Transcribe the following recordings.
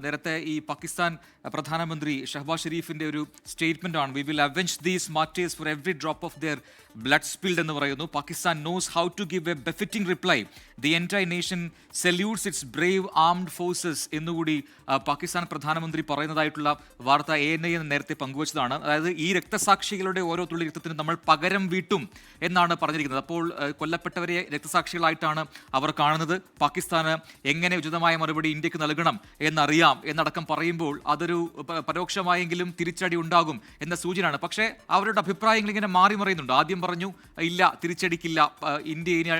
നേരത്തെ ഈ പാകിസ്ഥാൻ പ്രധാനമന്ത്രി ഷഹബാസ് ഷെരീഫിന്റെ ഒരു സ്റ്റേറ്റ്മെന്റ് ആണ്, we will avenge these martyrs for every drop of their blood spilled എന്ന് പറയുന്നു. Pakistan knows how to give a befitting reply, the entire nation salutes its brave armed forces എന്നുകൂടി പാകിസ്ഥാൻ പ്രധാനമന്ത്രി പറയുന്നതായിട്ടുള്ള വാർത്ത ANI നേരത്തെ പങ്കുവച്ചതാണ്. അതായത് ഈ രക്തസാക്ഷികളുടെ ഓരോ തുള്ളി രക്തത്തിനും നമ്മൾ പകരം വീട്ടും എന്നാണ് പറഞ്ഞിരിക്കുന്നത്. അപ്പോൾ കൊല്ലപ്പെട്ടവരെ രക്തസാക്ഷികളായിട്ടാണ് അവർ കാണുന്നത്. പാകിസ്ഥാന് എങ്ങനെ ഉചിതമായ മറുപടി ഇന്ത്യക്ക് നൽകണം എന്നറിയാം എന്നടക്കം പറയുമ്പോൾ അതൊരു പരോക്ഷമായെങ്കിലും തിരിച്ചടി ഉണ്ടാകും എന്ന സൂചനയാണ്. പക്ഷേ അവരുടെ അഭിപ്രായങ്ങൾ ഇങ്ങനെ മാറി മറിയുന്നുണ്ട്. ആദ്യം പറഞ്ഞു ഇല്ല, തിരിച്ചടിക്കില്ല, ഇന്ത്യ ഇനി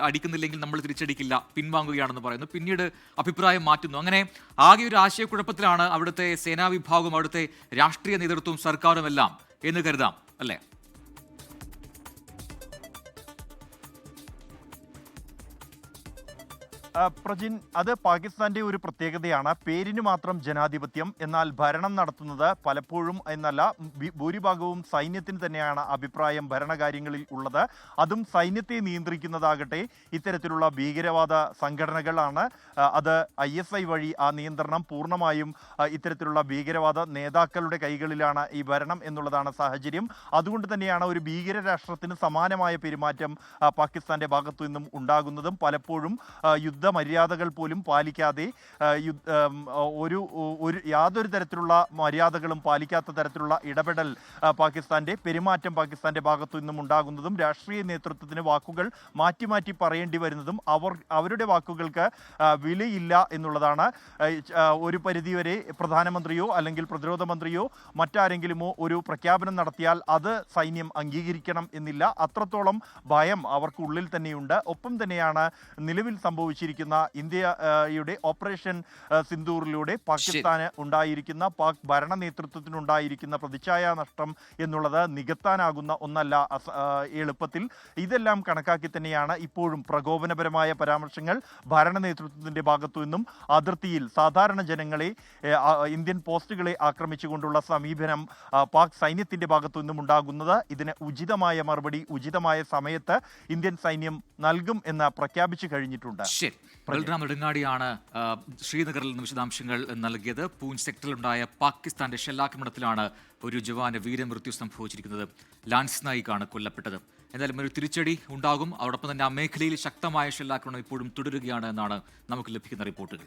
അടിക്കുന്നില്ലെങ്കിൽ നമ്മൾ തിരിച്ചടിക്കില്ല, പിൻവാങ്ങുകയാണെന്ന് പറയുന്നു. പിന്നീട് അഭിപ്രായം മാറ്റുന്നു. അങ്ങനെ ആകെ ഒരു ആശയക്കുഴപ്പത്തിലാണ് അവിടുത്തെ സേനാ വിഭാഗവും അവിടുത്തെ രാഷ്ട്രീയ നേതൃത്വവും സർക്കാരും എല്ലാം എന്ന് കരുതാം, അല്ലേ? പ്രജിൻ, അത് പാകിസ്ഥാന്റെ ഒരു പ്രത്യേകതയാണ്. പേരിന് മാത്രം ജനാധിപത്യം, എന്നാൽ ഭരണം നടത്തുന്നത് പലപ്പോഴും എന്നല്ല ഭൂരിഭാഗവും സൈന്യത്തിന് തന്നെയാണ് അഭിപ്രായം ഭരണകാര്യങ്ങളിൽ ഉള്ളത്. അതും സൈന്യത്തെ നിയന്ത്രിക്കുന്നതാകട്ടെ ഇത്തരത്തിലുള്ള ഭീകരവാദ സംഘടനകളാണ്. അത് ISI വഴി ആ നിയന്ത്രണം പൂർണ്ണമായും ഇത്തരത്തിലുള്ള ഭീകരവാദ നേതാക്കളുടെ കൈകളിലാണ് ഈ ഭരണം എന്നുള്ളതാണ് സാഹചര്യം. അതുകൊണ്ട് തന്നെയാണ് ഒരു ഭീകര രാഷ്ട്രത്തിന് സമാനമായ പെരുമാറ്റം പാകിസ്ഥാന്റെ ഭാഗത്തു നിന്നും ഉണ്ടാകുന്നതും പലപ്പോഴും മര്യാദകൾ പോലും പാലിക്കാതെ യാതൊരു തരത്തിലുള്ള മര്യാദകളും പാലിക്കാത്ത തരത്തിലുള്ള ഇടപെടൽ പെരുമാറ്റം പാകിസ്ഥാന്റെ ഭാഗത്തു നിന്നും ഉണ്ടാകുന്നതും രാഷ്ട്രീയ നേതൃത്വത്തിന് വാക്കുകൾ മാറ്റി മാറ്റി പറയേണ്ടി വരുന്നതും അവരുടെ വാക്കുകൾക്ക് വിലയില്ല എന്നുള്ളതാണ്. ഒരു പരിധിവരെ പ്രധാനമന്ത്രിയോ അല്ലെങ്കിൽ പ്രതിരോധ മന്ത്രിയോ മറ്റാരെങ്കിലുമോ ഒരു പ്രഖ്യാപനം നടത്തിയാൽ അത് സൈന്യം അംഗീകരിക്കണം എന്നില്ല. അത്രത്തോളം ഭയം അവർക്കുള്ളിൽ തന്നെയുണ്ട്. ഒപ്പം തന്നെയാണ് നിലവിൽ സംഭവിച്ചിരിക്കുന്ന ഇന്ത്യയുടെ ഓപ്പറേഷൻ സിന്ദൂറിലൂടെ പാകിസ്ഥാന് ഉണ്ടായിരിക്കുന്ന പാക് ഭരണ നേതൃത്വത്തിനുണ്ടായിരിക്കുന്ന പ്രതിച്ഛായ നഷ്ടം എന്നുള്ളത് നികത്താനാകുന്ന ഒന്നല്ല എളുപ്പത്തിൽ. ഇതെല്ലാം കണക്കാക്കി തന്നെയാണ് ഇപ്പോഴും പ്രകോപനപരമായ പരാമർശങ്ങൾ ഭരണ നേതൃത്വത്തിന്റെ ഭാഗത്തു നിന്നും അതിർത്തിയിൽ സാധാരണ ജനങ്ങളെ ഇന്ത്യൻ പോസ്റ്റുകളെ ആക്രമിച്ചുകൊണ്ടുള്ള സമീപനം പാക് സൈന്യത്തിന്റെ ഭാഗത്തു നിന്നും ഉണ്ടാകുന്നത്. ഇതിന് ഉചിതമായ മറുപടി ഉചിതമായ സമയത്ത് ഇന്ത്യൻ സൈന്യം നൽകും എന്ന് പ്രഖ്യാപിച്ചു കഴിഞ്ഞിട്ടുണ്ട്. ബൽറാം നെടുങ്ങാടിയാണ് ശ്രീനഗറിൽ നിന്ന് വിശദാംശങ്ങൾ നൽകിയത്. പൂഞ്ച് സെക്ടറിലുണ്ടായ പാകിസ്ഥാന്റെ ഷെല്ലാക്രമണത്തിലാണ് ഒരു ജവാന് വീരമൃത്യു സംഭവിച്ചിരിക്കുന്നത്. ലാൻസ് നായിക്കാണ് കൊല്ലപ്പെട്ടത്. എന്തായാലും ഒരു തിരിച്ചടി ഉണ്ടാകും. അതോടൊപ്പം തന്നെ ആ മേഖലയിൽ ശക്തമായ ഷെല്ലാക്രമണം ഇപ്പോഴും തുടരുകയാണ് എന്നാണ് നമുക്ക് ലഭിക്കുന്ന റിപ്പോർട്ടുകൾ.